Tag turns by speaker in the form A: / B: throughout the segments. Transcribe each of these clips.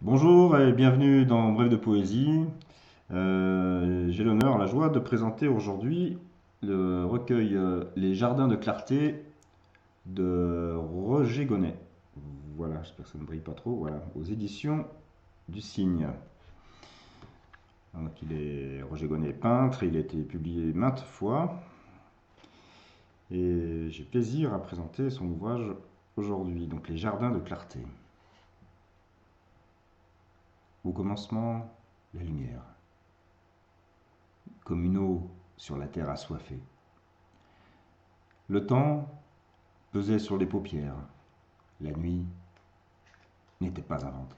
A: Bonjour et bienvenue dans Brève de poésie. J'ai l'honneur, la joie de présenter aujourd'hui le recueil Les Jardins de Clarté de Roger Gonnet. Voilà, j'espère que ça ne brille pas trop. Voilà, aux éditions du Cygne. Donc, Roger Gonnet est peintre, il a été publié maintes fois et j'ai plaisir à présenter son ouvrage aujourd'hui. Donc, Les Jardins de Clarté. Au commencement, la lumière, comme une eau sur la terre assoiffée. Le temps pesait sur les paupières. La nuit n'était pas inventée.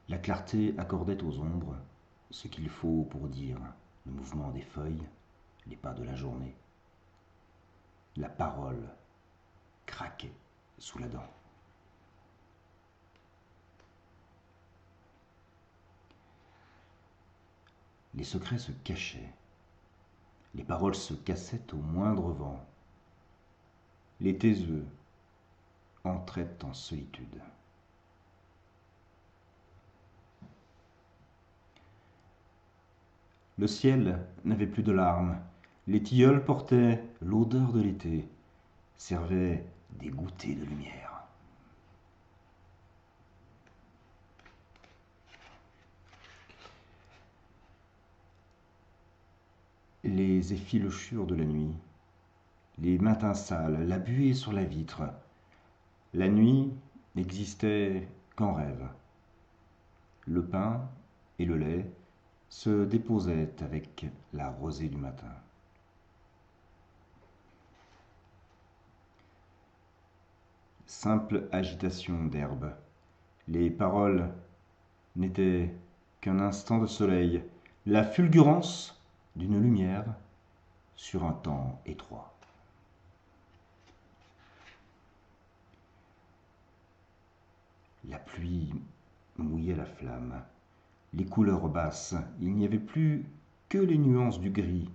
A: La clarté accordait aux ombres ce qu'il faut pour dire le mouvement des feuilles, les pas de la journée. La parole craquait sous la dent. Les secrets se cachaient. Les paroles se cassaient au moindre vent. Les taiseux entraient en solitude. Le ciel n'avait plus de larmes. Les tilleuls portaient l'odeur de l'été, servaient des goûters de lumière. Les effilochures de la nuit, les matins sales, la buée sur la vitre. La nuit n'existait qu'en rêve. Le pain et le lait se déposaient avec la rosée du matin. Simple agitation d'herbe. Les paroles n'étaient qu'un instant de soleil, la fulgurance d'une lumière sur un temps étroit. La pluie mouillait la flamme. Les couleurs basses, il n'y avait plus que les nuances du gris,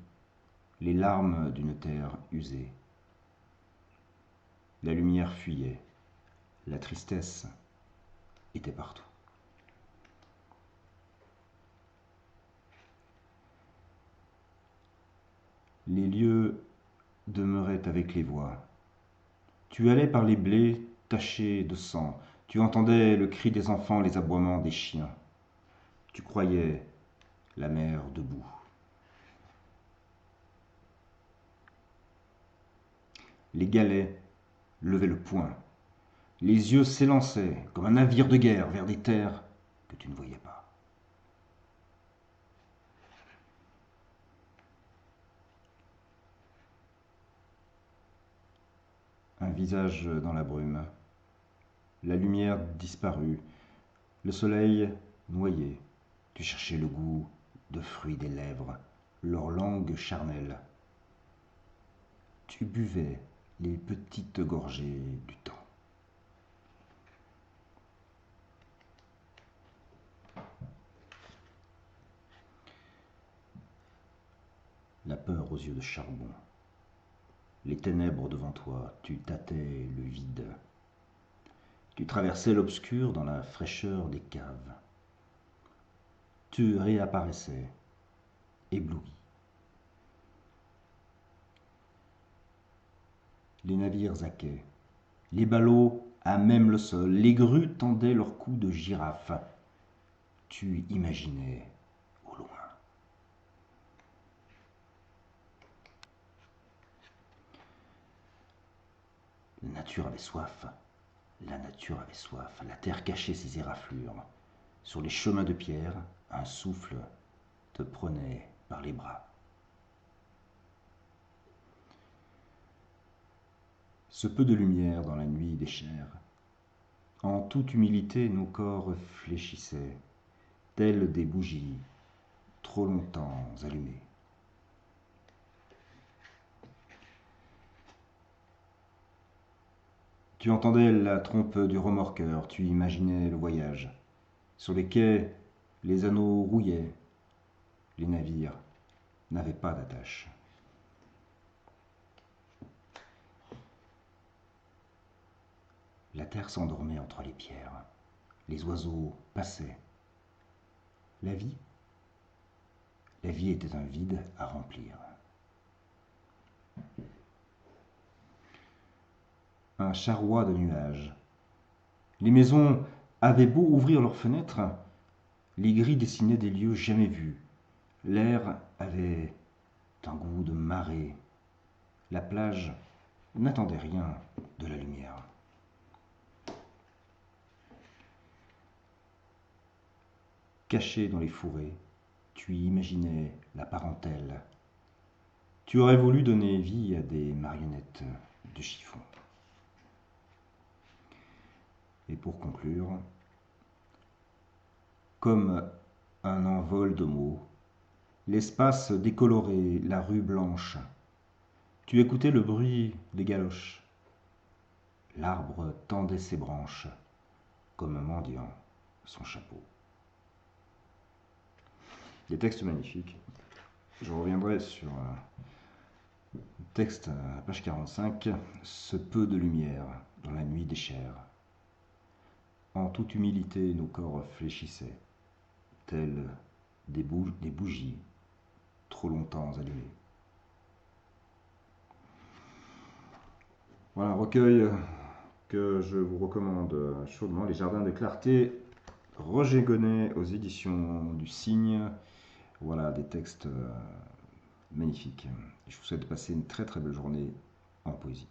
A: les larmes d'une terre usée. La lumière fuyait, la tristesse était partout. Les lieux demeuraient avec les voix. Tu allais par les blés tachés de sang, tu entendais le cri des enfants, les aboiements des chiens. Tu croyais la mer debout. Les galets levaient le poing. Les yeux s'élançaient comme un navire de guerre vers des terres que tu ne voyais pas. Un visage dans la brume. La lumière disparut. Le soleil noyé. Tu cherchais le goût de fruits des lèvres, leur langue charnelle. Tu buvais les petites gorgées du temps. La peur aux yeux de charbon. Les ténèbres devant toi, tu tâtais le vide. Tu traversais l'obscur dans la fraîcheur des caves. Tu réapparaissais, ébloui. Les navires zaquaient, les ballots à même le sol, les grues tendaient leurs coups de girafe. Tu imaginais au loin. La nature avait soif, la nature avait soif, la terre cachait ses éraflures. Sur les chemins de pierre, un souffle te prenait par les bras. Ce peu de lumière dans la nuit des chairs, en toute humilité nos corps fléchissaient, tels des bougies trop longtemps allumées. Tu entendais la trompe du remorqueur, tu imaginais le voyage. Sur les quais, les anneaux rouillaient, les navires n'avaient pas d'attache. La terre s'endormait entre les pierres. Les oiseaux passaient. La vie La vie était un vide à remplir. Un charroi de nuages. Les maisons avaient beau ouvrir leurs fenêtres, les grilles dessinaient des lieux jamais vus. L'air avait un goût de marée. La plage n'attendait rien de la lumière. Caché dans les fourrés, tu y imaginais la parentèle. Tu aurais voulu donner vie à des marionnettes de chiffon. Et pour conclure, comme un envol de mots, l'espace décoloré, la rue blanche, tu écoutais le bruit des galoches. L'arbre tendait ses branches comme un mendiant son chapeau. Des textes magnifiques. Je reviendrai sur le texte à page 45. Ce peu de lumière dans la nuit des chairs. En toute humilité, nos corps fléchissaient, tels des bougies trop longtemps allumées. Voilà un recueil que je vous recommande chaudement, Les Jardins de Clarté, Roger Gonnet aux éditions du Cygne. Voilà des textes magnifiques. Je vous souhaite de passer une très très belle journée en poésie.